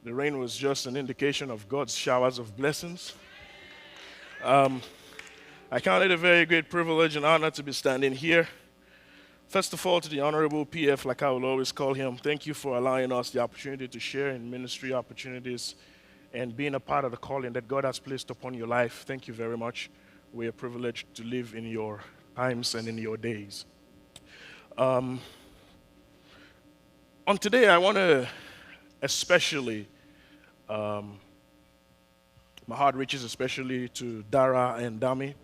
The rain was just an indication of God's showers of blessings. I count it a very great privilege and honor to be standing here. First of all, to the Honorable PF, like I will always call him, thank you for allowing us the opportunity to share in ministry opportunities and being a part of the calling that God has placed upon your life. Thank you very much. We are privileged to live in your times and in your days. On today, I want to especially, my heart reaches especially to Dara and Dami,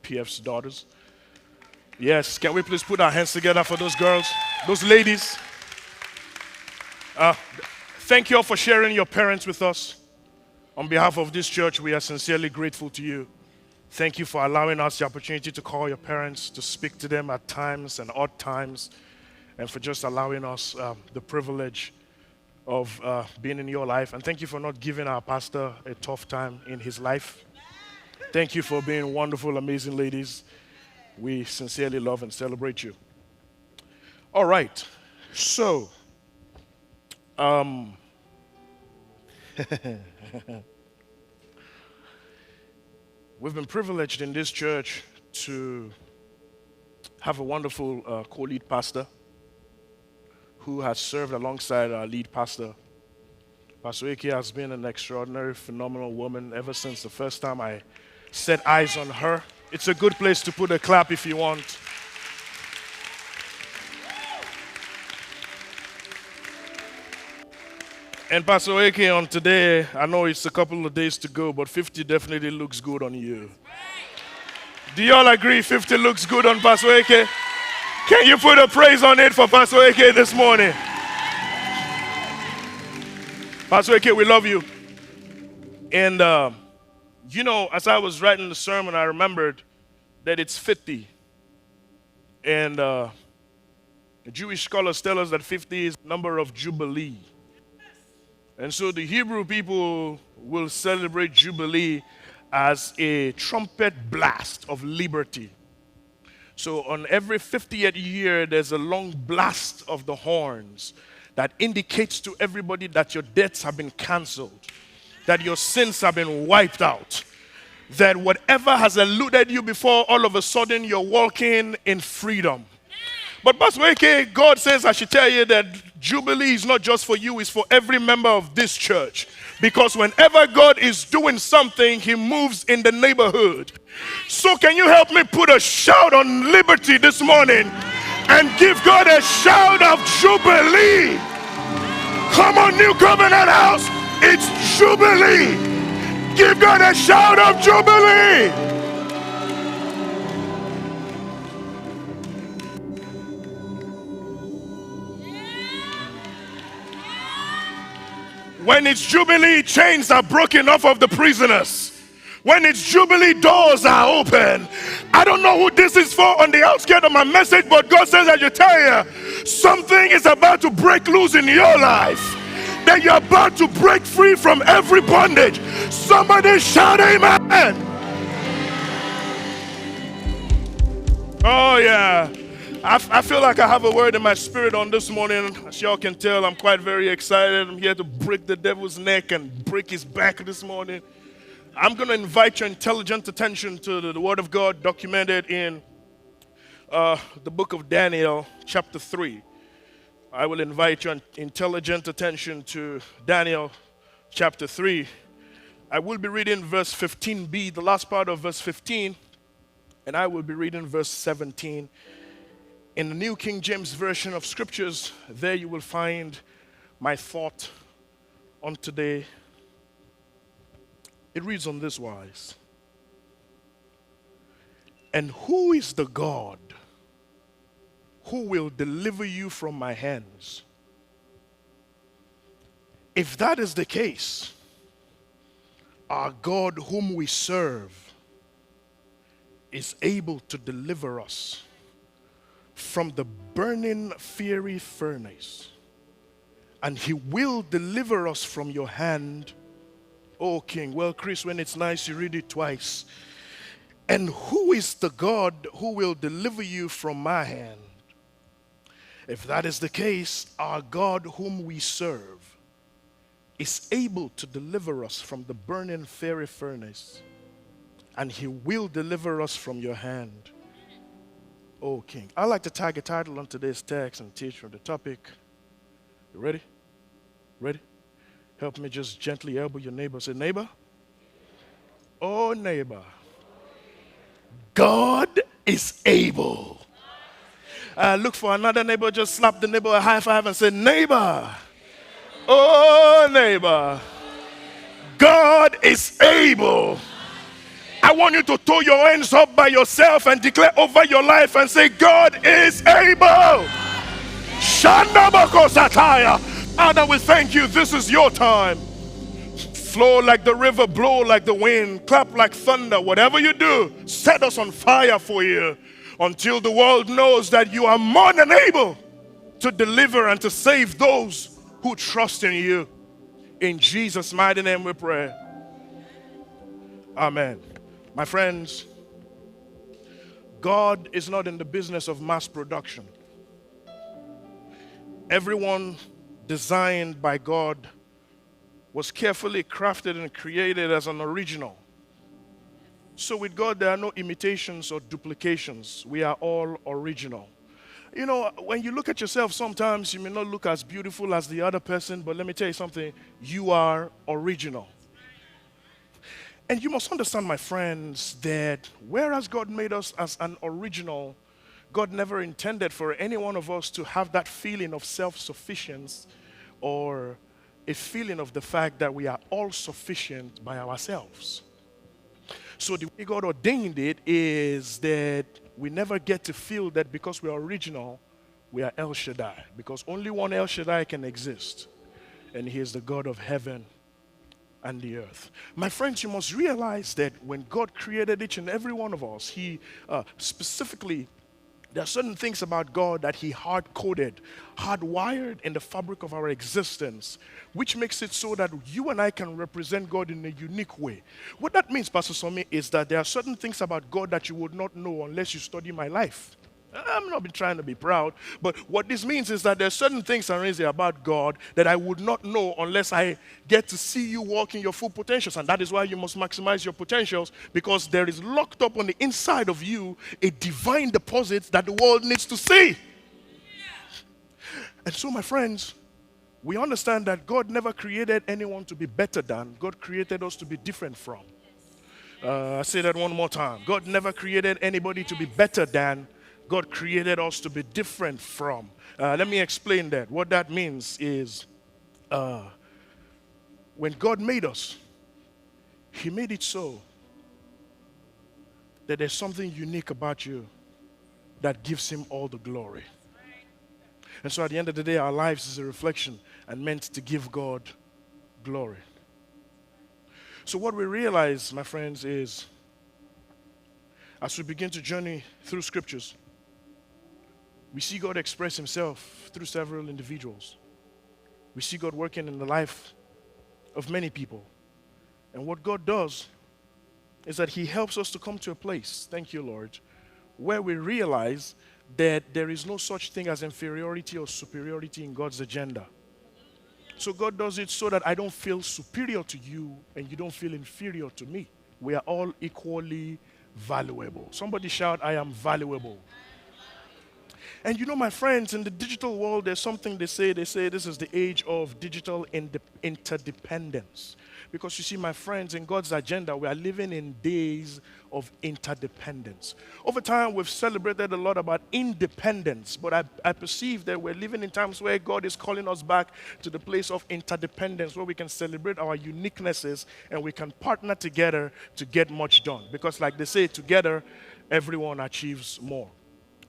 PF's daughters. Yes, can we please put our hands together for those girls, those ladies? Thank you all for sharing your parents with us. On behalf of this church, we are sincerely grateful to you. Thank you for allowing us the opportunity to call your parents, to speak to them at times and odd times, and for just allowing us the privilege of being in your life. And thank you for not giving our pastor a tough time in his life. Thank you for being wonderful, amazing ladies. We sincerely love and celebrate you. All right. So, we've been privileged in this church to have a wonderful co-lead pastor who has served alongside our lead pastor. Pastor Eke has been an extraordinary, phenomenal woman ever since the first time I set eyes on her. It's a good place to put a clap if you want. And Pastor Eke, on today, I know it's a couple of days to go, but 50 definitely looks good on you. Do you all agree 50 looks good on Pastor Eke? Can you put a praise on it for Pastor Eke this morning? Pastor Eke, we love you. And, as I was writing the sermon, I remembered that it's 50. And the Jewish scholars tell us that 50 is the number of Jubilee. And so the Hebrew people will celebrate Jubilee as a trumpet blast of liberty. So on every 50th year, there's a long blast of the horns that indicates to everybody that your debts have been canceled, that your sins have been wiped out, that whatever has eluded you before, all of a sudden you're walking in freedom. But Pastor Eke, God says I should tell you that Jubilee is not just for you, it's for every member of this church. Because whenever God is doing something, he moves in the neighborhood. So can you help me put a shout on liberty this morning and give God a shout of Jubilee? Come on, New Covenant House, it's Jubilee. Give God a shout of Jubilee. When it's Jubilee, chains are broken off of the prisoners. When it's Jubilee, doors are open. I don't know who this is for on the outskirts of my message, but God says I should tell you, something is about to break loose in your life. That you're about to break free from every bondage. Somebody shout amen. Oh yeah. I feel like I have a word in my spirit on this morning. As y'all can tell, I'm quite very excited. I'm here to break the devil's neck and break his back this morning. I'm going to invite your intelligent attention to the Word of God documented in the book of Daniel, chapter 3. I will invite your intelligent attention to Daniel, chapter 3. I will be reading verse 15b, the last part of verse 15, and I will be reading verse 17. In the New King James Version of Scriptures, there you will find my thought on today. It reads on this wise. And who is the God who will deliver you from my hands? If that is the case, our God whom we serve is able to deliver us from the burning fiery furnace, and he will deliver us from your hand, O King. Well, Chris, when it's nice, you read it twice. And who is the God who will deliver you from my hand? If that is the case, our God whom we serve is able to deliver us from the burning fiery furnace, and he will deliver us from your hand, O King. I like to tag a title on today's text and teach from the topic. You ready? Ready? Help me just gently elbow your neighbor. Say, neighbor. Oh, neighbor. God is able. Look for another neighbor. Just slap the neighbor a high five and say, neighbor. Oh, neighbor. God is able. I want you to throw your hands up by yourself and declare over your life and say, God is able. Shandabako Sataya. Father, we thank you. This is your time. Flow like the river, blow like the wind, clap like thunder. Whatever you do, set us on fire for you until the world knows that you are more than able to deliver and to save those who trust in you. In Jesus' mighty name we pray. Amen. My friends, God is not in the business of mass production. Everyone designed by God was carefully crafted and created as an original. So with God, there are no imitations or duplications. We are all original. You know, when you look at yourself, sometimes you may not look as beautiful as the other person, but let me tell you something, you are original. And you must understand, my friends, that whereas God made us as an original, God never intended for any one of us to have that feeling of self-sufficiency or a feeling of the fact that we are all sufficient by ourselves. So the way God ordained it is that we never get to feel that because we are original, we are El Shaddai. Because only one El Shaddai can exist. And he is the God of heaven and the earth. My friends, you must realize that when God created each and every one of us, he specifically, there are certain things about God that he hard-coded, hardwired in the fabric of our existence, which makes it so that you and I can represent God in a unique way. What that means, Pastor Somi, is that there are certain things about God that you would not know unless you study my life. I'm not trying to be proud, but what this means is that there are certain things about God that I would not know unless I get to see you walk in your full potentials. And that is why you must maximize your potentials, because there is locked up on the inside of you a divine deposit that the world needs to see. And so, my friends, we understand that God never created anyone to be better than. God created us to be different from. I say that one more time. God never created anybody to be better than. God created us to be different from. Let me explain that. What that means is when God made us, he made it so that there's something unique about you that gives him all the glory. And so at the end of the day, our lives is a reflection and meant to give God glory. So what we realize, my friends, is as we begin to journey through scriptures, we see God express himself through several individuals. We see God working in the life of many people. And what God does is that he helps us to come to a place, thank you, Lord, where we realize that there is no such thing as inferiority or superiority in God's agenda. So God does it so that I don't feel superior to you and you don't feel inferior to me. We are all equally valuable. Somebody shout, I am valuable. And you know, my friends, in the digital world, there's something they say this is the age of digital interdependence. Because you see, my friends, in God's agenda, we are living in days of interdependence. Over time, we've celebrated a lot about independence, but I perceive that we're living in times where God is calling us back to the place of interdependence, where we can celebrate our uniquenesses and we can partner together to get much done. Because like they say, together, everyone achieves more.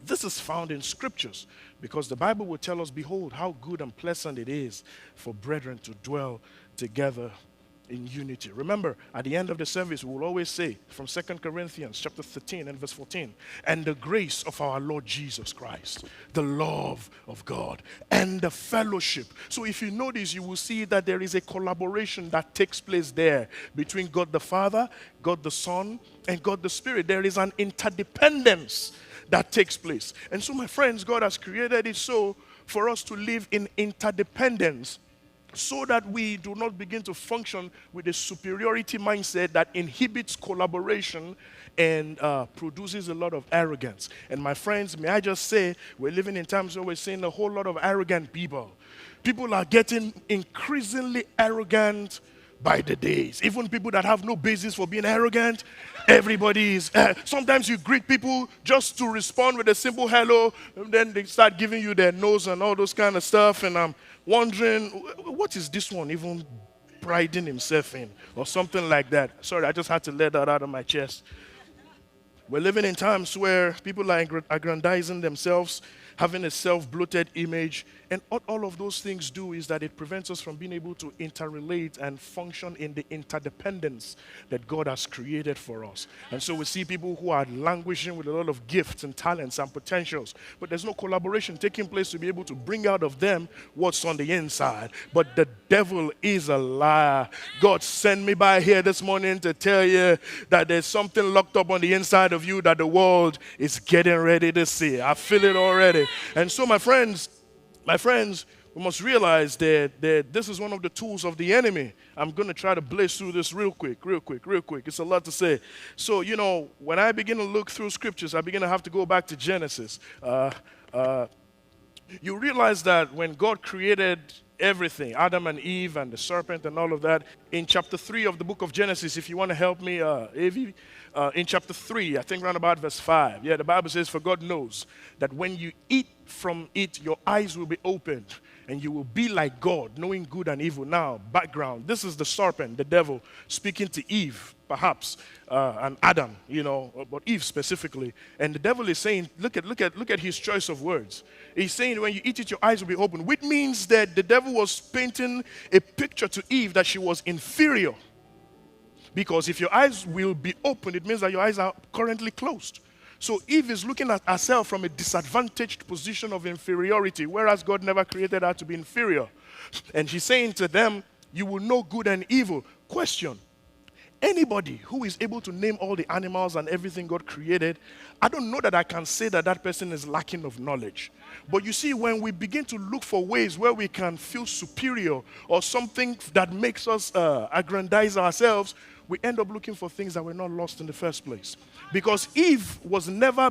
This is found in scriptures because the Bible will tell us, behold, how good and pleasant it is for brethren to dwell together in unity. Remember, at the end of the service, we will always say from 2 Corinthians chapter 13 and verse 14, and the grace of our Lord Jesus Christ, the love of God, and the fellowship. So if you notice, you will see that there is a collaboration that takes place there between God the Father, God the Son, and God the Spirit. There is an interdependence that takes place. And so, my friends, God has created it so for us to live in interdependence. so that we do not begin to function with a superiority mindset that inhibits collaboration and produces a lot of arrogance. And my friends, may I just say, we're living in times where we're seeing a whole lot of arrogant people. People are getting increasingly arrogant by the days. Even people that have no basis for being arrogant, everybody is. Sometimes you greet people just to respond with a simple hello, and then they start giving you their nose and all those kind of stuff. And I'm wondering, what is this one even priding himself in, or something like that? Sorry, I just had to let that out of my chest. We're living in times where people are aggrandizing themselves, having a self-bloated image, and all of those things do is that it prevents us from being able to interrelate and function in the interdependence that God has created for us. And so we see people who are languishing with a lot of gifts and talents and potentials, but there's no collaboration taking place to be able to bring out of them what's on the inside. But the devil is a liar. God sent me by here this morning to tell you that there's something locked up on the inside of you that the world is getting ready to see. I feel it already. And so my friends, we must realize that this is one of the tools of the enemy. I'm going to try to blaze through this real quick. It's a lot to say. So, when I begin to look through scriptures, I begin to have to go back to Genesis. You realize that when God created everything, Adam and Eve and the serpent and all of that, in chapter 3 of the book of Genesis, if you want to help me, Avi, in chapter 3, I think around about verse 5, the Bible says, "For God knows that when you eat from it, your eyes will be opened, and you will be like God, knowing good and evil." Now, background, this is the serpent, the devil, speaking to Eve, perhaps, and Adam, but Eve specifically. And the devil is saying, look at his choice of words. He's saying, when you eat it, your eyes will be open, which means that the devil was painting a picture to Eve that she was inferior. Because if your eyes will be open, it means that your eyes are currently closed. So Eve is looking at herself from a disadvantaged position of inferiority, whereas God never created her to be inferior. And she's saying to them, you will know good and evil. Question: anybody who is able to name all the animals and everything God created, I don't know that I can say that that person is lacking of knowledge. But you see, when we begin to look for ways where we can feel superior or something that makes us aggrandize ourselves, we end up looking for things that were not lost in the first place. Because Eve was never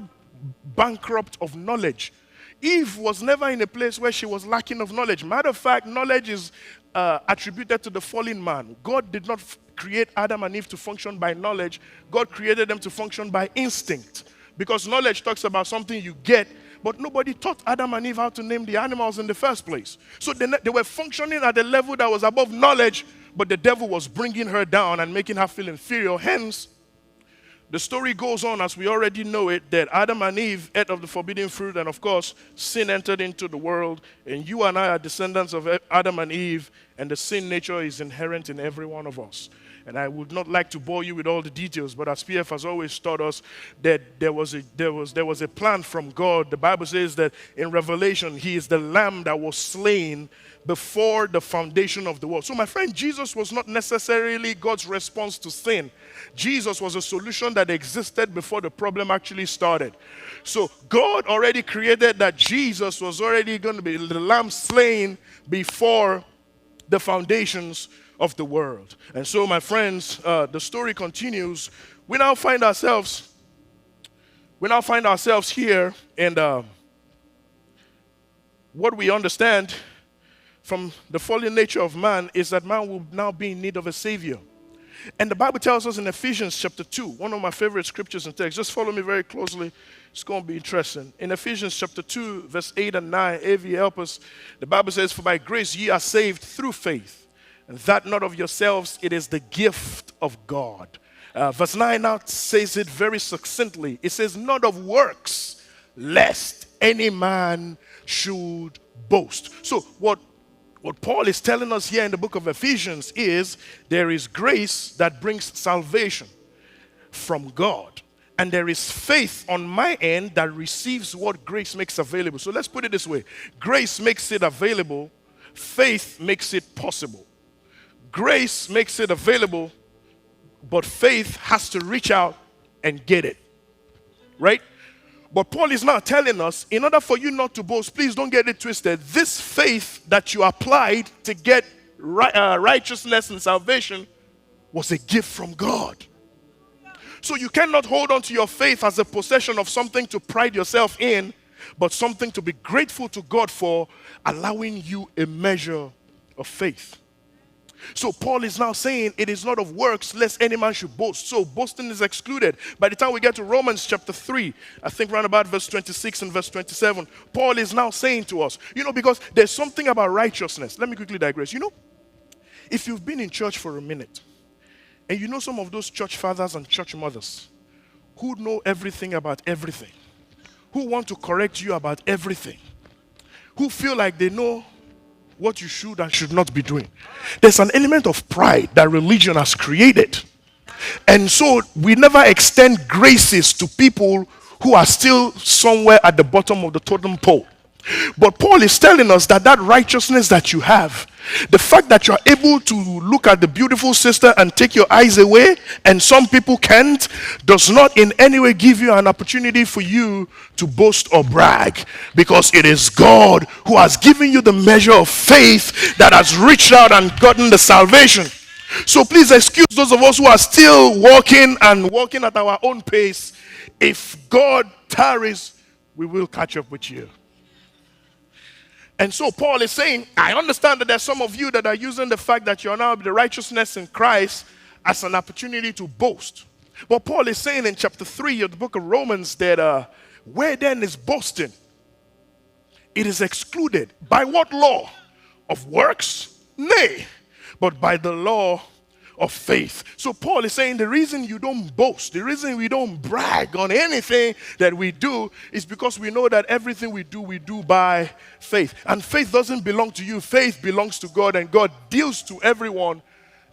bankrupt of knowledge. Eve was never in a place where she was lacking of knowledge. Matter of fact, knowledge is attributed to the fallen man. God did not create Adam and Eve to function by knowledge. God created them to function by instinct. Because knowledge talks about something you get, but nobody taught Adam and Eve how to name the animals in the first place. So they were functioning at a level that was above knowledge, but the devil was bringing her down and making her feel inferior. Hence, the story goes on, as we already know it, that Adam and Eve ate of the forbidden fruit, and of course, sin entered into the world. And you and I are descendants of Adam and Eve, and the sin nature is inherent in every one of us. And I would not like to bore you with all the details, but as PF has always taught us that there was a plan from God. The Bible says that in Revelation, He is the Lamb that was slain before the foundation of the world. So my friend, Jesus was not necessarily God's response to sin. Jesus was a solution that existed before the problem actually started. So God already created that Jesus was already going to be the Lamb slain before the foundations of the world. And so, my friends, the story continues. We now find ourselves here, and what we understand from the fallen nature of man is that man will now be in need of a savior. And the Bible tells us in Ephesians chapter 2, one of my favorite scriptures and texts. Just follow me very closely. It's going to be interesting. In Ephesians chapter 2, verse 8 and 9, AV, help us. The Bible says, "For by grace ye are saved through faith, and that not of yourselves, it is the gift of God." Verse 9 now says it very succinctly. It says, "Not of works, lest any man should boast." So what Paul is telling us here in the book of Ephesians is there is grace that brings salvation from God. And there is faith on my end that receives what grace makes available. So let's put it this way. Grace makes it available. Faith makes it possible. Grace makes it available, but faith has to reach out and get it. Right? But Paul is now telling us, in order for you not to boast, please don't get it twisted. This faith that you applied to get righteousness and salvation was a gift from God. So you cannot hold on to your faith as a possession of something to pride yourself in, but something to be grateful to God for allowing you a measure of faith. So Paul is now saying it is not of works lest any man should boast. So boasting is excluded. By the time we get to Romans chapter 3, I think around about verse 26 and verse 27, Paul is now saying to us, because there's something about righteousness. Let me quickly digress. If you've been in church for a minute, and you know some of those church fathers and church mothers who know everything about everything, who want to correct you about everything, who feel like they know what you should and should not be doing. There's an element of pride that religion has created. And so we never extend graces to people who are still somewhere at the bottom of the totem pole. But Paul is telling us that righteousness that you have, the fact that you are able to look at the beautiful sister and take your eyes away, and some people can't, does not in any way give you an opportunity for you to boast or brag, because it is God who has given you the measure of faith that has reached out and gotten the salvation. So please excuse those of us who are still walking at our own pace. If God tarries, we will catch up with you. And so Paul is saying, I understand that there's some of you that are using the fact that you're now the righteousness in Christ as an opportunity to boast. But Paul is saying in chapter 3 of the book of Romans that where then is boasting? It is excluded. By what law? Of works? Nay, but by the law of faith. So Paul is saying the reason you don't boast, the reason we don't brag on anything that we do is because we know that everything we do by faith. And faith doesn't belong to you. Faith belongs to God, and God deals to everyone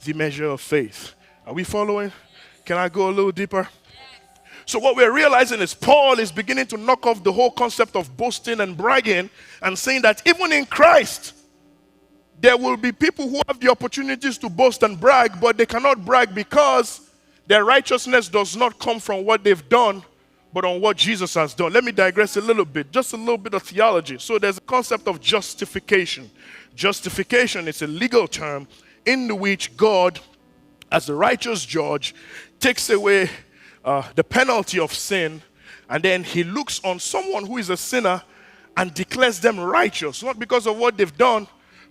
the measure of faith. Are we following? Can I go a little deeper? So what we're realizing is Paul is beginning to knock off the whole concept of boasting and bragging and saying that even in Christ, there will be people who have the opportunities to boast and brag, but they cannot brag because their righteousness does not come from what they've done, but on what Jesus has done. Let me digress a little bit, just a little bit of theology. So there's a concept of justification. Justification is a legal term in which God, as the righteous judge, takes away the penalty of sin, and then he looks on someone who is a sinner and declares them righteous, not because of what they've done,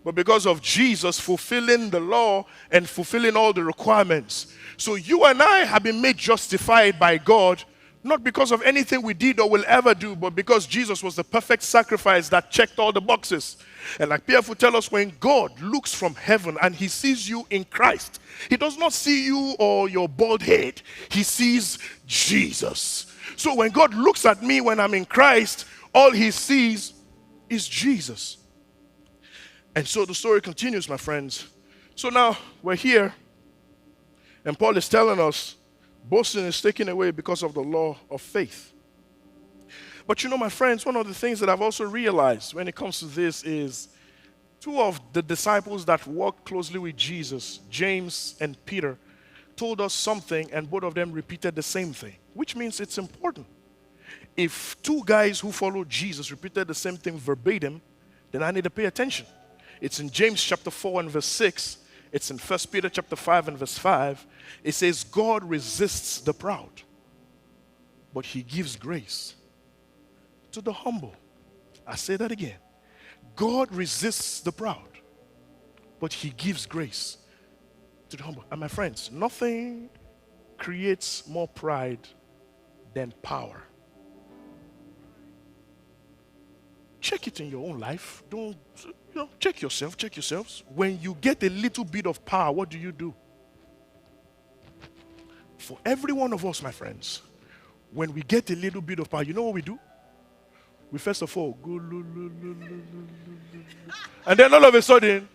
but because of Jesus fulfilling the law and fulfilling all the requirements. So you and I have been made justified by God, not because of anything we did or will ever do, but because Jesus was the perfect sacrifice that checked all the boxes. And like Pierre would tell us, when God looks from heaven and he sees you in Christ, he does not see you or your bald head. He sees Jesus. So when God looks at me when I'm in Christ, all he sees is Jesus. And so the story continues, my friends. So now we're here, and Paul is telling us boasting is taken away because of the law of faith. But my friends, one of the things that I've also realized when it comes to this is two of the disciples that worked closely with Jesus, James and Peter, told us something, and both of them repeated the same thing, which means it's important. If two guys who followed Jesus repeated the same thing verbatim, then I need to pay attention. It's in James chapter 4 and verse 6. It's in 1 Peter chapter 5 and verse 5. It says, God resists the proud, but he gives grace to the humble. I say that again. God resists the proud, but he gives grace to the humble. And my friends, nothing creates more pride than power. Check it in your own life. Don't, check yourselves. When you get a little bit of power, what do? For every one of us, my friends, when we get a little bit of power, you know what we do? We first of all go, and then all of a sudden,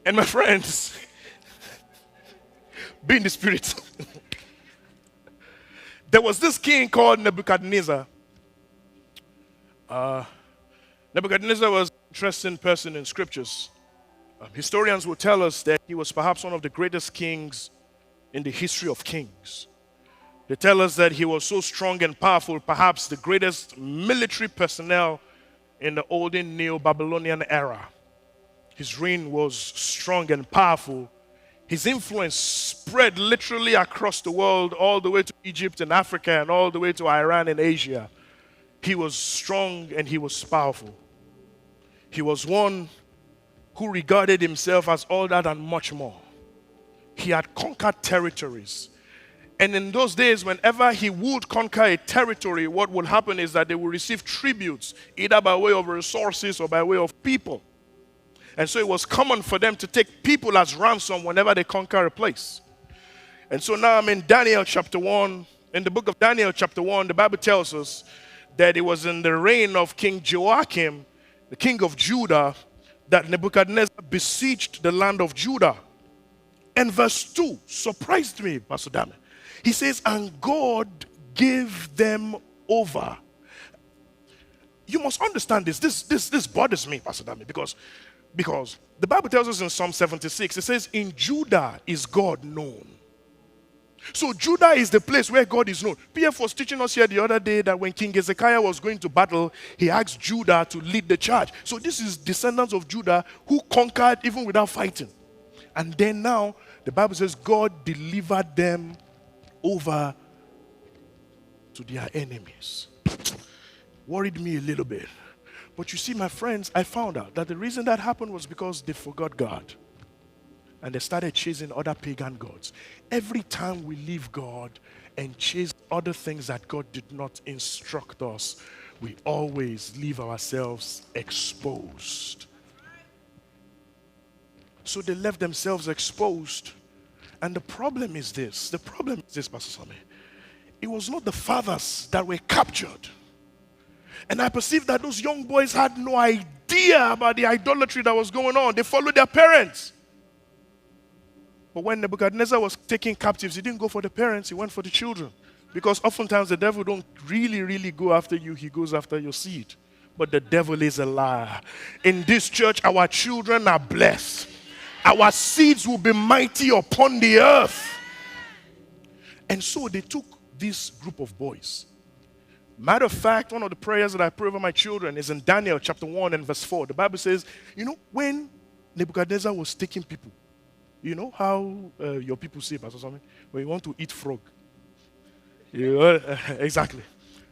and my friends, be in the spirit. There was this king called Nebuchadnezzar. Nebuchadnezzar was an interesting person in scriptures. Historians will tell us that he was perhaps one of the greatest kings in the history of kings. They tell us that he was so strong and powerful, perhaps the greatest military personnel in the olden Neo-Babylonian era. His reign was strong and powerful. His influence spread literally across the world, all the way to Egypt and Africa, and all the way to Iran and Asia. He was strong and he was powerful. He was one who regarded himself as all that and much more. He had conquered territories. And in those days, whenever he would conquer a territory, what would happen is that they would receive tributes, either by way of resources or by way of people. And so it was common for them to take people as ransom whenever they conquer a place. And so now I'm in Daniel chapter 1. In the book of Daniel chapter 1, the Bible tells us that it was in the reign of King Joachim, the king of Judah, that Nebuchadnezzar besieged the land of Judah. And verse 2 surprised me, Pastor Dame. He says, and God gave them over. You must understand this. This bothers me, Pastor Dame, because the Bible tells us in Psalm 76, it says, in Judah is God known. So Judah is the place where God is known. PF was teaching us here the other day that when King Hezekiah was going to battle, he asked Judah to lead the charge. So this is descendants of Judah who conquered even without fighting. And then now, the Bible says God delivered them over to their enemies. Worried me a little bit. But you see, my friends, I found out that the reason that happened was because they forgot God. And they started chasing other pagan gods. Every time we leave God and chase other things that God did not instruct us, we always leave ourselves exposed. So they left themselves exposed. And the problem is this. The problem is this, Pastor Sami. It was not the fathers that were captured. And I perceived that those young boys had no idea about the idolatry that was going on. They followed their parents. But when Nebuchadnezzar was taking captives, he didn't go for the parents, he went for the children. Because oftentimes the devil don't really go after you, he goes after your seed. But the devil is a liar. In this church, our children are blessed. Our seeds will be mighty upon the earth. And so they took this group of boys. Matter of fact, one of the prayers that I pray over my children is in Daniel chapter 1 and verse 4. The Bible says, when Nebuchadnezzar was taking people, you know how your people say, Pastor Sami, when you want to eat frog. Exactly.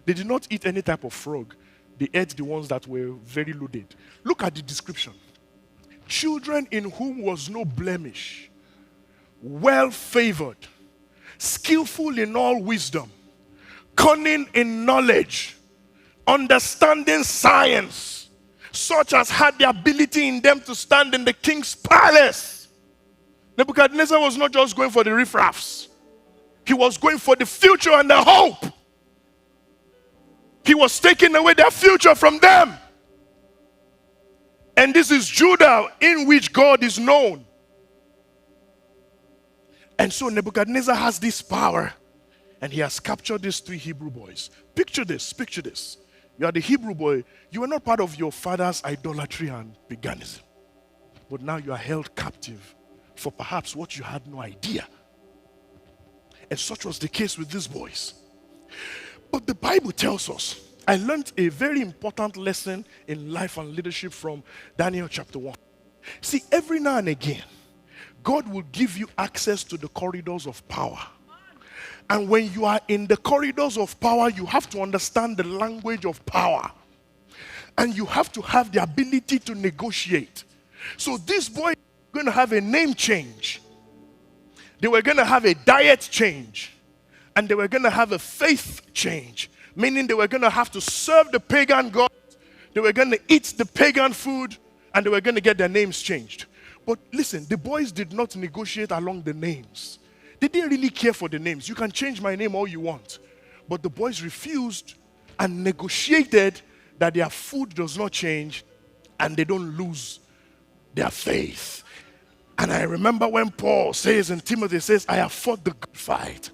They did not eat any type of frog. They ate the ones that were very loaded. Look at the description. Children in whom was no blemish, well-favored, skillful in all wisdom, cunning in knowledge, understanding science, such as had the ability in them to stand in the king's palace. Nebuchadnezzar was not just going for the riffraffs. He was going for the future and the hope. He was taking away their future from them. And this is Judah, in which God is known. And so Nebuchadnezzar has this power. And he has captured these 3 Hebrew boys. Picture this, picture this. You are the Hebrew boy. You are not part of your father's idolatry and paganism. But now you are held captive for perhaps what you had no idea. And such was the case with these boys. But the Bible tells us, I learned a very important lesson in life and leadership from Daniel chapter 1. See, every now and again, God will give you access to the corridors of power. And when you are in the corridors of power, you have to understand the language of power. And you have to have the ability to negotiate. So these boys were going to have a name change. They were going to have a diet change. And they were going to have a faith change. Meaning they were going to have to serve the pagan gods. They were going to eat the pagan food. And they were going to get their names changed. But listen, the boys did not negotiate along the names. They didn't really care for the names. You can change my name all you want. But the boys refused and negotiated that their food does not change and they don't lose their faith. And I remember when Paul says in Timothy, says, I have fought the good fight.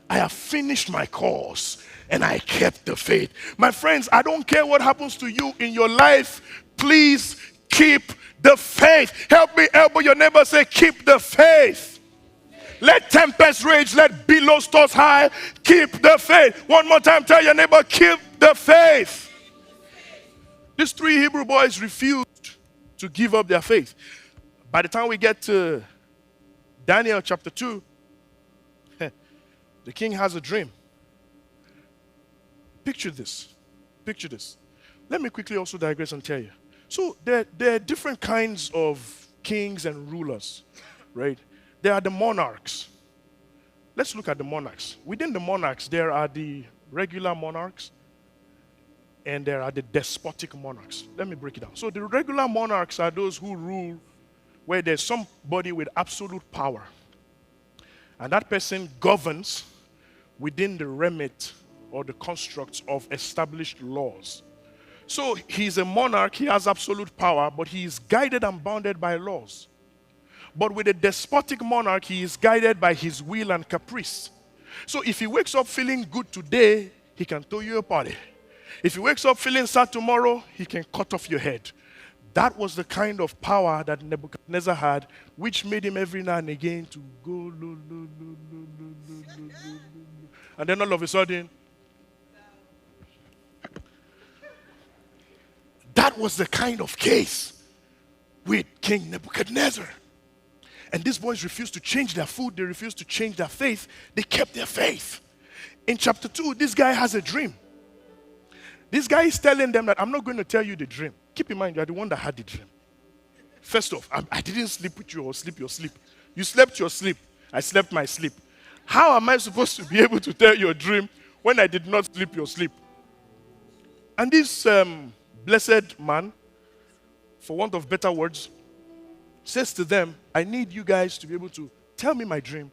I have finished my course and I kept the faith. My friends, I don't care what happens to you in your life. Please keep the faith. Help me elbow your neighbor, say, keep the faith. Let tempest rage, let billows toss high. Keep the faith. One more time, tell your neighbor, keep the faith. These three Hebrew boys refused to give up their faith. By the time we get to Daniel chapter 2, the king has a dream. Picture this. Picture this. Let me quickly also digress and tell you. So there are different kinds of kings and rulers, right? There are the monarchs. Let's look at the monarchs. Within the monarchs, there are the regular monarchs and there are the despotic monarchs. Let me break it down. So the regular monarchs are those who rule where there's somebody with absolute power. And that person governs within the remit or the constructs of established laws. So he's a monarch, he has absolute power, but he is guided and bounded by laws. But with a despotic monarch, he is guided by his will and caprice. So if he wakes up feeling good today, he can throw you a party. If he wakes up feeling sad tomorrow, he can cut off your head. That was the kind of power that Nebuchadnezzar had, which made him every now and again to go lo, lo, lo, lo, lo, lo, lo, lo. And then all of a sudden, that was the kind of case with King Nebuchadnezzar. And these boys refused to change their food. They refused to change their faith. They kept their faith. In chapter 2, this guy has a dream. This guy is telling them that I'm not going to tell you the dream. Keep in mind, you are the one that had the dream. First off, I didn't sleep with you or sleep your sleep. You slept your sleep. I slept my sleep. How am I supposed to be able to tell your dream when I did not sleep your sleep? And this blessed man, for want of better words, says to them, I need you guys to be able to tell me my dream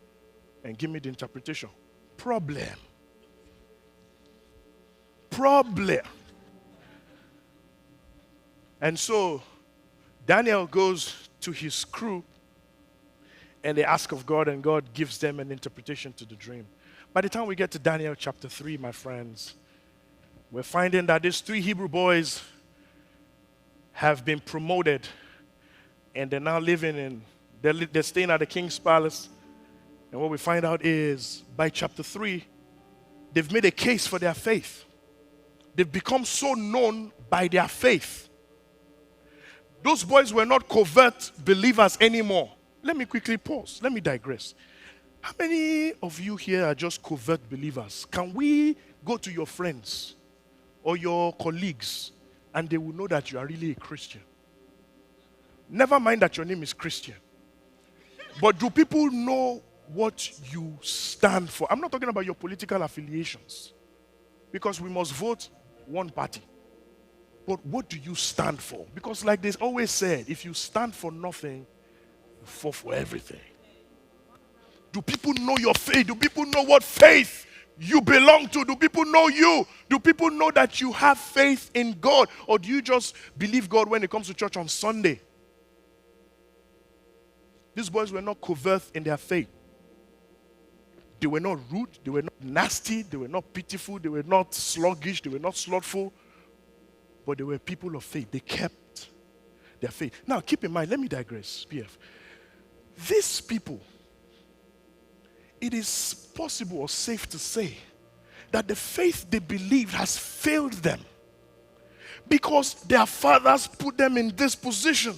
and give me the interpretation. Problem. And so Daniel goes to his crew and they ask of God, and God gives them an interpretation to the dream. By the time we get to Daniel chapter 3, my friends, we're finding that these three Hebrew boys have been promoted and they're now living in, they're staying at the king's palace. And what we find out is by chapter 3, they've made a case for their faith. They've become so known by their faith. Those boys were not covert believers anymore. Let me quickly pause. Let me digress. How many of you here are just covert believers? Can we go to your friends or your colleagues and they will know that you are really a Christian? Never mind that your name is Christian. But do people know what you stand for? I'm not talking about your political affiliations, because we must vote one party. But what do you stand for? Because like they always said, if you stand for nothing, you fall for everything. Do people know your faith? Do people know what faith you belong to? Do people know you? Do people know that you have faith in God? Or do you just believe God when it comes to church on Sunday? These boys were not covert in their faith. They were not rude. They were not nasty. They were not pitiful. They were not sluggish. They were not slothful. But they were people of faith. They kept their faith. Now, keep in mind, let me digress, PF. These people, it is possible or safe to say that the faith they believed has failed them because their fathers put them in this position.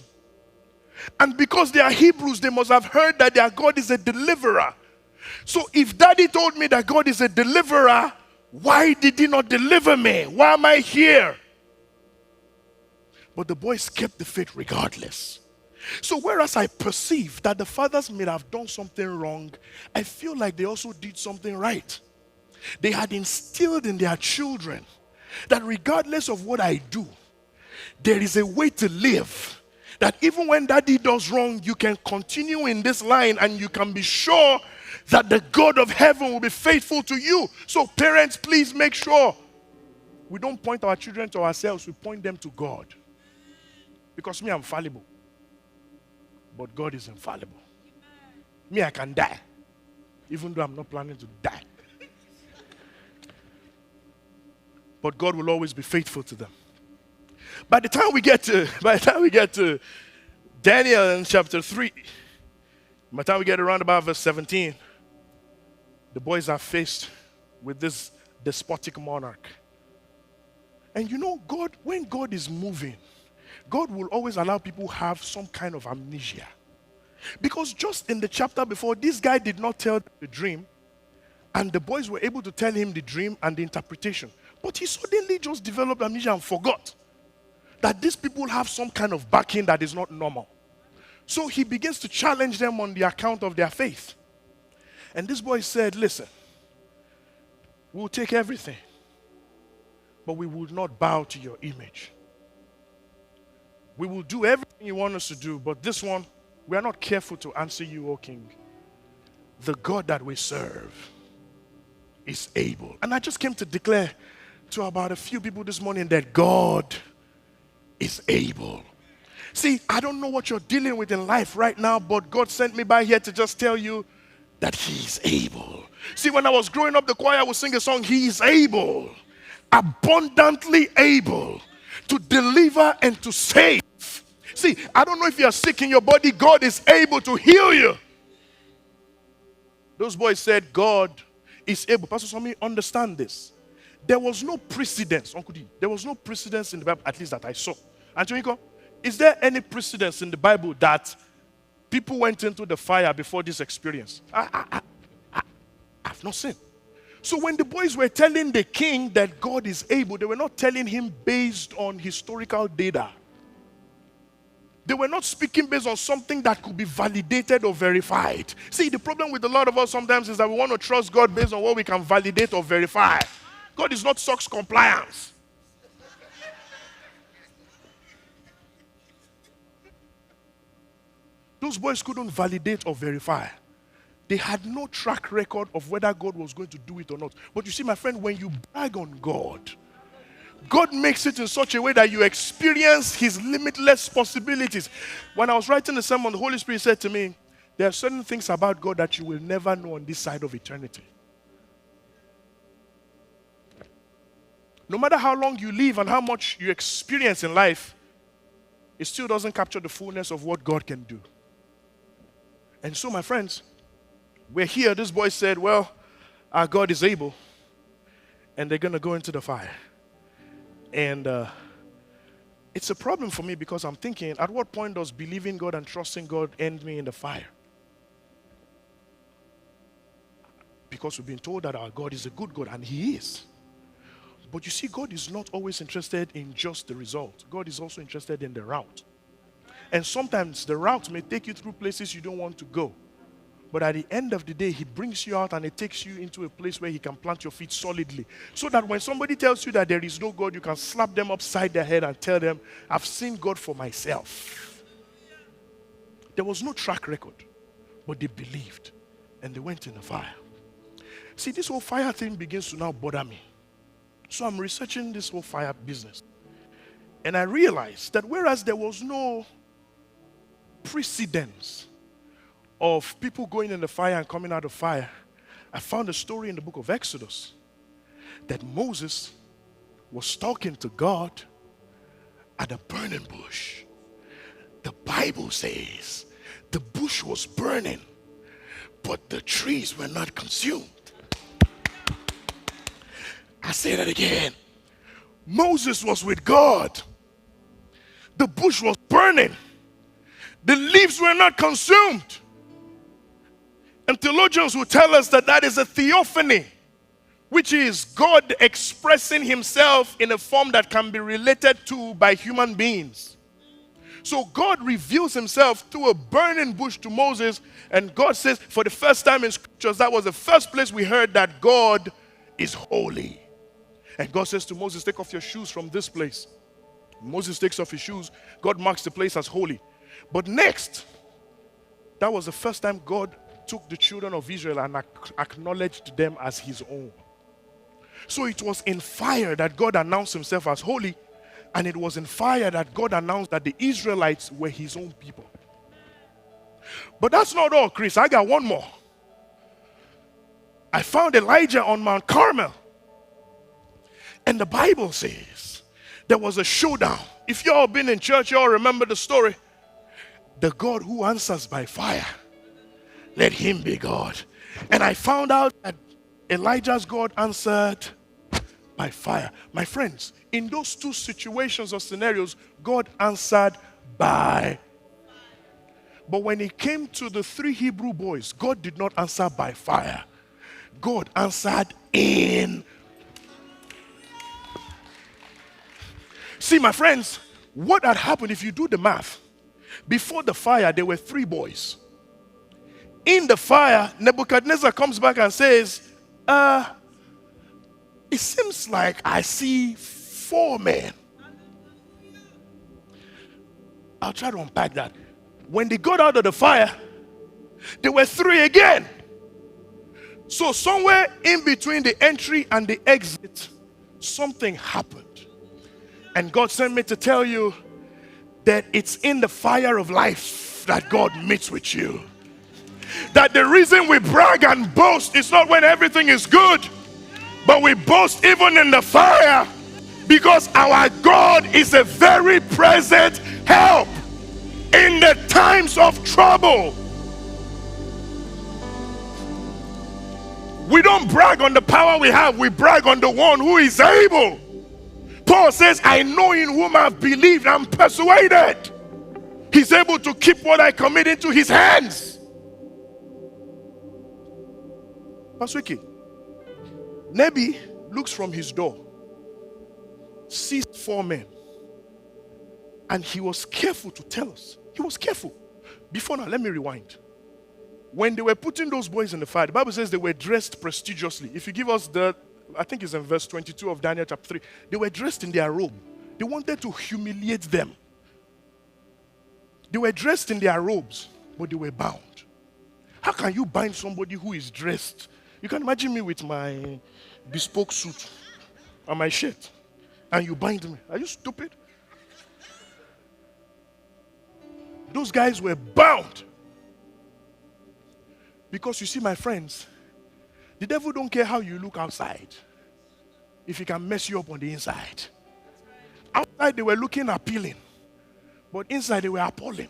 And because they are Hebrews, they must have heard that their God is a deliverer. So if daddy told me that God is a deliverer, why did he not deliver me? Why am I here? But the boys kept the faith regardless. So whereas I perceive that the fathers may have done something wrong, I feel like they also did something right. They had instilled in their children that regardless of what I do, there is a way to live. That even when daddy does wrong, you can continue in this line and you can be sure that the God of heaven will be faithful to you. So parents, please make sure we don't point our children to ourselves, we point them to God. Because me, I'm fallible. But God is infallible. Me, I can die. Even though I'm not planning to die. But God will always be faithful to them. By the time we get to Daniel in chapter 3, By the time we get around about verse 17, the boys are faced with this despotic monarch. And you know, God, when God is moving, God will always allow people have some kind of amnesia. Because just in the chapter before, this guy did not tell the dream, and the boys were able to tell him the dream and the interpretation. But he suddenly just developed amnesia and forgot that these people have some kind of backing that is not normal. So he begins to challenge them on the account of their faith. And this boy said, listen, we'll take everything, but we will not bow to your image. We will do everything you want us to do, but this one, we are not careful to answer you, O king. The God that we serve is able. And I just came to declare to about a few people this morning that God is able. See, I don't know what you're dealing with in life right now, but God sent me by here to just tell you that He's able. See, when I was growing up, the choir would sing a song, He is able, abundantly able to deliver and to save. See, I don't know if you're sick in your body, God is able to heal you. Those boys said, God is able. Pastor Swami, understand this. There was no precedence, Uncle D. There was no precedence in the Bible, at least that I saw. Angelico, is there any precedence in the Bible that people went into the fire before this experience? I've not seen. So when the boys were telling the king that God is able, they were not telling him based on historical data. They were not speaking based on something that could be validated or verified. See, the problem with a lot of us sometimes is that we want to trust God based on what we can validate or verify. God is not SOX compliance. Those boys couldn't validate or verify. They had no track record of whether God was going to do it or not. But you see, my friend, when you brag on God, God makes it in such a way that you experience His limitless possibilities. When I was writing the sermon, the Holy Spirit said to me, there are certain things about God that you will never know on this side of eternity. No matter how long you live and how much you experience in life, it still doesn't capture the fullness of what God can do. And so, my friends, we're here. This boy said, well, our God is able, and they're going to go into the fire. And it's a problem for me because I'm thinking, at what point does believing God and trusting God end me in the fire? Because we've been told that our God is a good God, and He is. But you see, God is not always interested in just the result. God is also interested in the route. And sometimes the route may take you through places you don't want to go. But at the end of the day, He brings you out and it takes you into a place where He can plant your feet solidly. So that when somebody tells you that there is no God, you can slap them upside their head and tell them, I've seen God for myself. There was no track record, but they believed and they went in the fire. See, this whole fire thing begins to now bother me. So I'm researching this whole fire business. And I realized that whereas there was no precedence of people going in the fire and coming out of fire, I found a story in the book of Exodus that Moses was talking to God at a burning bush. The Bible says the bush was burning, but the trees were not consumed. I say that again. Moses was with God. The bush was burning. The leaves were not consumed. And theologians will tell us that that is a theophany, which is God expressing Himself in a form that can be related to by human beings. So God reveals Himself through a burning bush to Moses, and God says, for the first time in scriptures, that was the first place we heard that God is holy. And God says to Moses, take off your shoes from this place. Moses takes off his shoes. God marks the place as holy. But next, that was the first time God took the children of Israel and acknowledged them as His own. So it was in fire that God announced Himself as holy, and it was in fire that God announced that the Israelites were His own people. But that's not all, Chris. I got one more. I found Elijah on Mount Carmel. And the Bible says there was a showdown. If y'all been in church, y'all remember the story. The God who answers by fire let him be God. And I found out that Elijah's God answered by fire. My friends, in those two situations or scenarios, God answered by. But when it came to the 3 Hebrew boys, God did not answer by fire. God answered in. See, my friends, what had happened, if you do the math, before the fire, there were 3 boys. In the fire, Nebuchadnezzar comes back and says, it seems like I see 4 men. I'll try to unpack that. When they got out of the fire, there were 3 again. So somewhere in between the entry and the exit, something happened. And God sent me to tell you that it's in the fire of life that God meets with you. That the reason we brag and boast is not when everything is good, but we boast even in the fire, because our God is a very present help in the times of trouble. We don't brag on the power we have, we brag on the one who is able. Paul says, I know in whom I've believed, I'm persuaded he's able to keep what I commit into his hands. Pastor Wiki, Nebi looks from his door, sees 4 men, and he was careful to tell us. He was careful. Before now, let me rewind. When they were putting those boys in the fire, the Bible says they were dressed prestigiously. If you give us I think it's in verse 22 of Daniel chapter 3, they were dressed in their robe. They wanted to humiliate them. They were dressed in their robes, but they were bound. How can you bind somebody who is dressed? You can imagine me with my bespoke suit and my shirt, and you bind me. Are you stupid? Those guys were bound. Because you see, my friends, the devil don't care how you look outside if he can mess you up on the inside. Outside they were looking appealing, but inside they were appalling.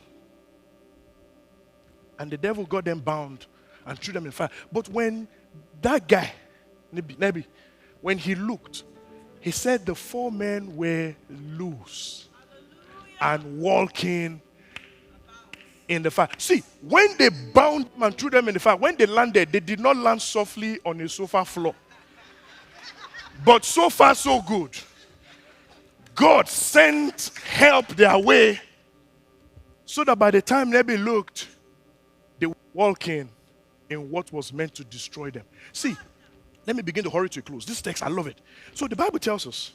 And the devil got them bound and threw them in fire. But when that guy, Nebi, when he looked, he said the 4 men were loose and walking in the fire. See, when they bound them and threw them in the fire, when they landed, they did not land softly on a sofa floor. But so far, so good. God sent help their way so that by the time Nebi looked, they were walking in what was meant to destroy them. See, let me begin to hurry to a close. This text, I love it. So the Bible tells us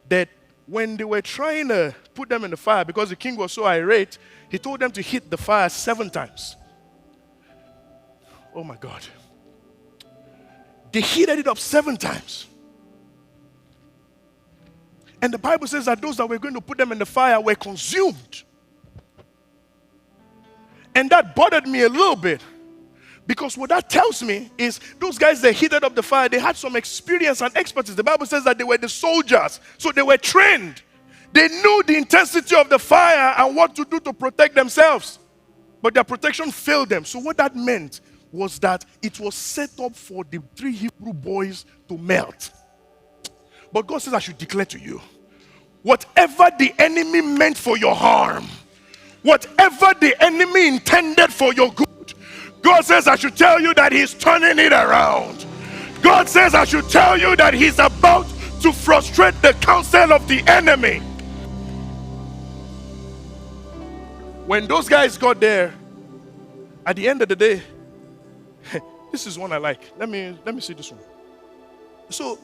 that when they were trying to put them in the fire, because the king was so irate, he told them to hit the fire 7 times. Oh my God. They heated it up 7 times. And the Bible says that those that were going to put them in the fire were consumed. And that bothered me a little bit. Because what that tells me is those guys that heated up the fire, they had some experience and expertise. The Bible says that they were the soldiers. So they were trained. They knew the intensity of the fire and what to do to protect themselves. But their protection failed them. So what that meant was that it was set up for the 3 Hebrew boys to melt. But God says I should declare to you, whatever the enemy meant for your harm, whatever the enemy intended for your good, God says I should tell you that he's turning it around. God says I should tell you that he's about to frustrate the counsel of the enemy. When those guys got there, at the end of the day, this is one I like. Let me see this one. So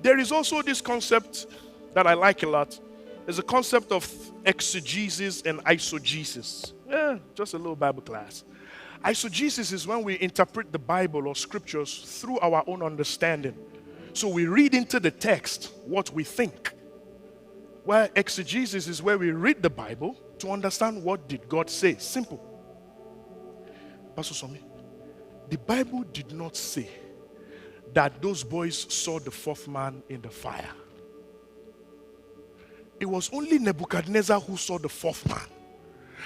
there is also this concept that I like a lot. There's a concept of exegesis and eisegesis. Yeah, just a little Bible class. Eisegesis is when we interpret the Bible or scriptures through our own understanding. So we read into the text what we think. While exegesis is where we read the Bible to understand what did God say. Simple. Pastor Somi, the Bible did not say that those boys saw the 4th man in the fire. It was only Nebuchadnezzar who saw the 4th man.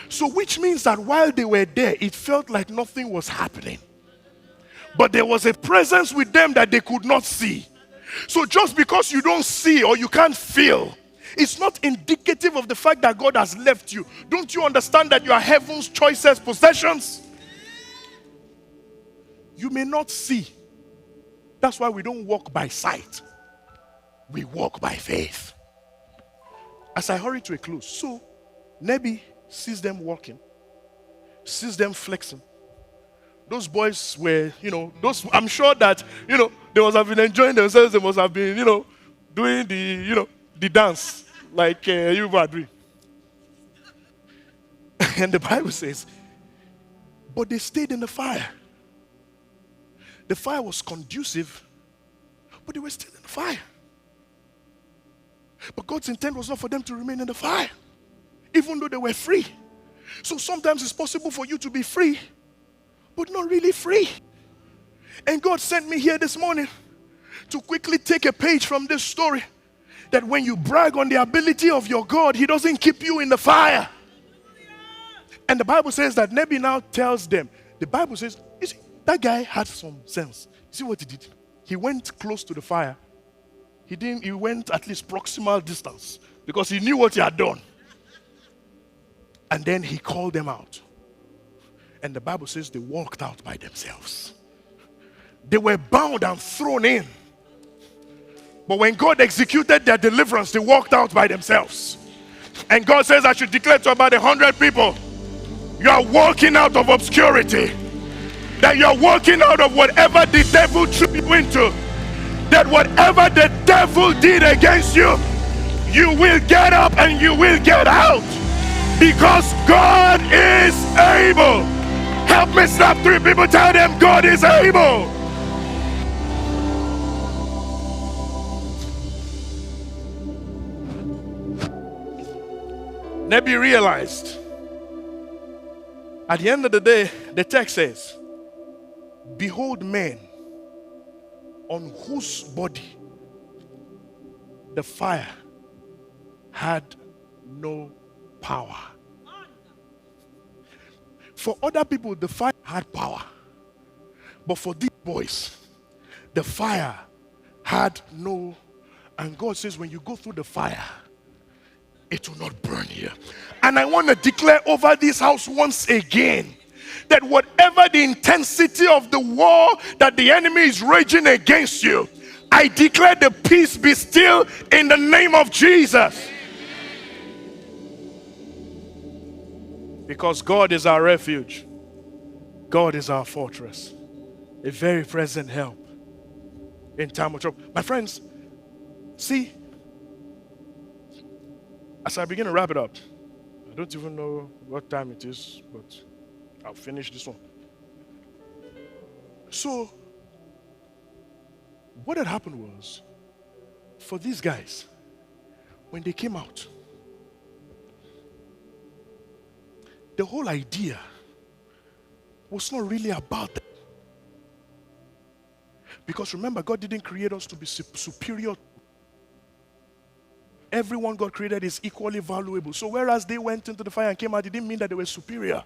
So which means that while they were there, it felt like nothing was happening. But there was a presence with them that they could not see. So just because you don't see or you can't feel, it's not indicative of the fact that God has left you. Don't you understand that you are heaven's choicest possessions? You may not see. That's why we don't walk by sight. We walk by faith. As I hurry to a close, so Nebi sees them walking, sees them flexing. Those boys were, I'm sure that, they must have been enjoying themselves. They must have been, doing the dance like you were doing. And the Bible says, but they stayed in the fire. The fire was conducive, but they were still in the fire. But God's intent was not for them to remain in the fire, even though they were free. So sometimes it's possible for you to be free, but not really free. And God sent me here this morning to quickly take a page from this story, that when you brag on the ability of your God, He doesn't keep you in the fire. And the Bible says that Nebi now tells them, the Bible says, you see, that guy had some sense. You see what he did? He went close to the fire. He went at least proximal distance because he knew what he had done. And then he called them out. And the Bible says they walked out by themselves. They were bound and thrown in. But when God executed their deliverance, they walked out by themselves. And God says, I should declare to about 100 people, you are walking out of obscurity. That you are walking out of whatever the devil threw you into. That whatever the devil did against you, you will get up and you will get out. Because God is able. Help me slap 3 people. Tell them God is able. Nebi realized, at the end of the day, the text says, behold men on whose body the fire had no power. For other people, the fire had power. But for these boys, the fire had no. And God says, when you go through the fire, it will not burn you. And I want to declare over this house once again, that whatever the intensity of the war that the enemy is raging against you, I declare the peace be still in the name of Jesus. Because God is our refuge. God is our fortress. A very present help in time of trouble. My friends, see, as I begin to wrap it up, I don't even know what time it is, but I'll finish this one. So, what had happened was, for these guys, when they came out, the whole idea was not really about them. Because remember, God didn't create us to be superior. Everyone God created is equally valuable. So whereas they went into the fire and came out, it didn't mean that they were superior.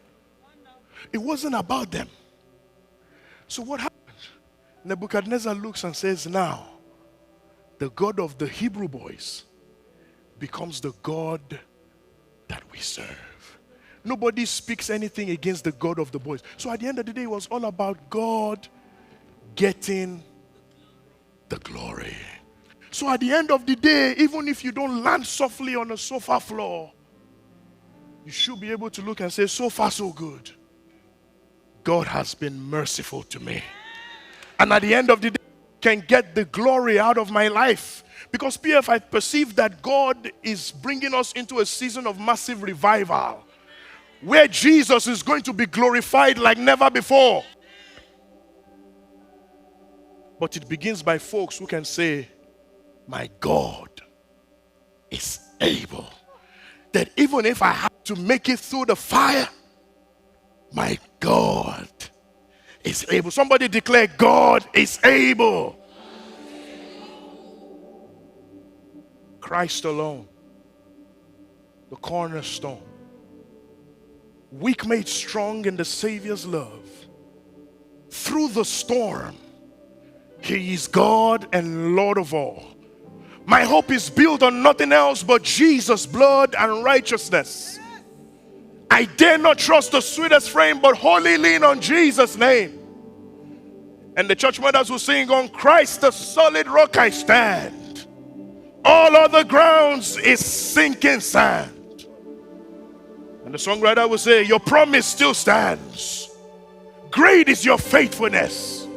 It wasn't about them. So what happened? Nebuchadnezzar looks and says, now, the God of the Hebrew boys becomes the God that we serve. Nobody speaks anything against the God of the boys. So at the end of the day, it was all about God getting the glory. So at the end of the day, even if you don't land softly on a sofa floor, you should be able to look and say, so far so good. God has been merciful to me. And at the end of the day, can get the glory out of my life. Because PF, I perceive that God is bringing us into a season of massive revival, where Jesus is going to be glorified like never before. But it begins by folks who can say, my God is able. That even if I have to make it through the fire, my God is able. Somebody declare, God is able. Christ alone, the cornerstone, weak made strong in the Savior's love. Through the storm, He is God and Lord of all. My hope is built on nothing else but Jesus' blood and righteousness. I dare not trust the sweetest frame, but wholly lean on Jesus' name. And the church mothers will sing, on Christ the solid rock I stand. All other grounds is sinking sand. And the songwriter will say, your promise still stands. Great is your faithfulness.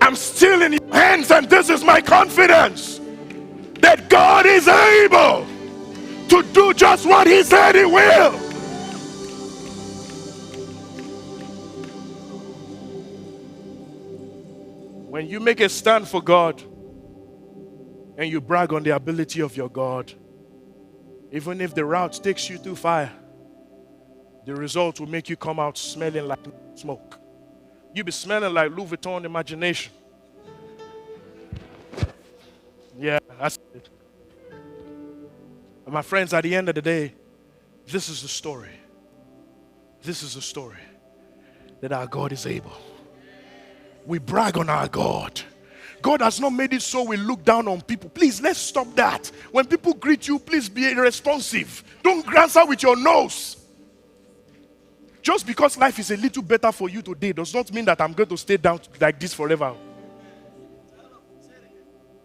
I'm still in your hands, and this is my confidence, that God is able to do just what He said He will. When you make a stand for God and you brag on the ability of your God, even if the route takes you through fire, the result will make you come out smelling like smoke. You'll be smelling like Louis Vuitton imagination. Yeah, that's it. And my friends, at the end of the day, this is the story. This is the story that our God is able. We brag on our God. God has not made it so we look down on people. Please, let's stop that. When people greet you, please be responsive. Don't answer with your nose. Just because life is a little better for you today does not mean that I'm going to stay down like this forever.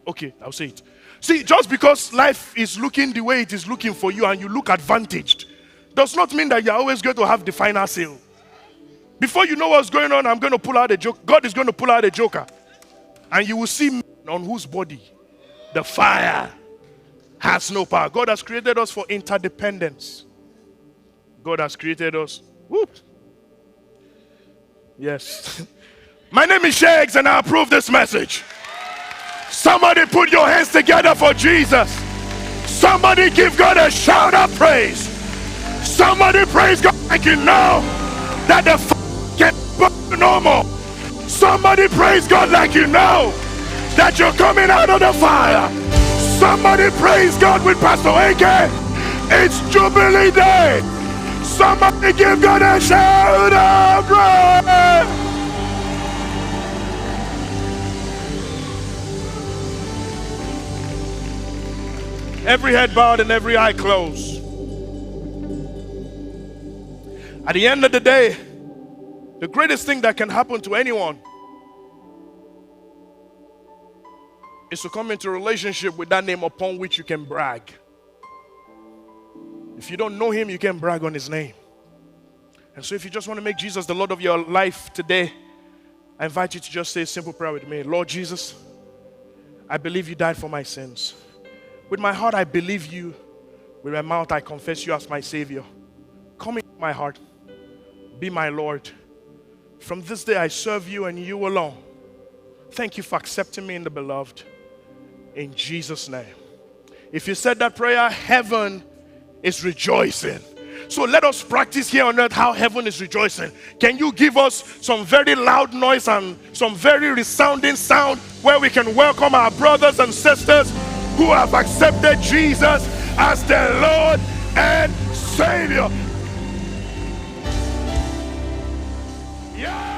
Okay, I'll say it. See, just because life is looking the way it is looking for you and you look advantaged does not mean that you're always going to have the final say. Before you know what's going on, I'm going to pull out a joke. God is going to pull out a joker. And you will see on whose body the fire has no power. God has created us for interdependence. God has created us. Whoop. Yes. My name is Shakes and I approve this message. Somebody put your hands together for Jesus. Somebody give God a shout of praise. Somebody praise God like you know that the fire can burn no more. Somebody praise God like you know that you're coming out of the fire. Somebody praise God with Pastor AK. It's Jubilee Day. Somebody give God a shout of praise. Every head bowed and every eye closed. At the end of the day, the greatest thing that can happen to anyone is to come into a relationship with that name upon which you can brag. If you don't know Him, you can brag on His name. And so if you just want to make Jesus the Lord of your life today, I invite you to just say a simple prayer with me. Lord Jesus, I believe you died for my sins. With my heart, I believe you. With my mouth, I confess you as my Savior. Come into my heart. Be my Lord. From this day, I serve you and you alone. Thank you for accepting me in the beloved. In Jesus' name. If you said that prayer, heaven is rejoicing. So let us practice here on earth how heaven is rejoicing. Can you give us some very loud noise and some very resounding sound where we can welcome our brothers and sisters who have accepted Jesus as their Lord and Savior? Yeah!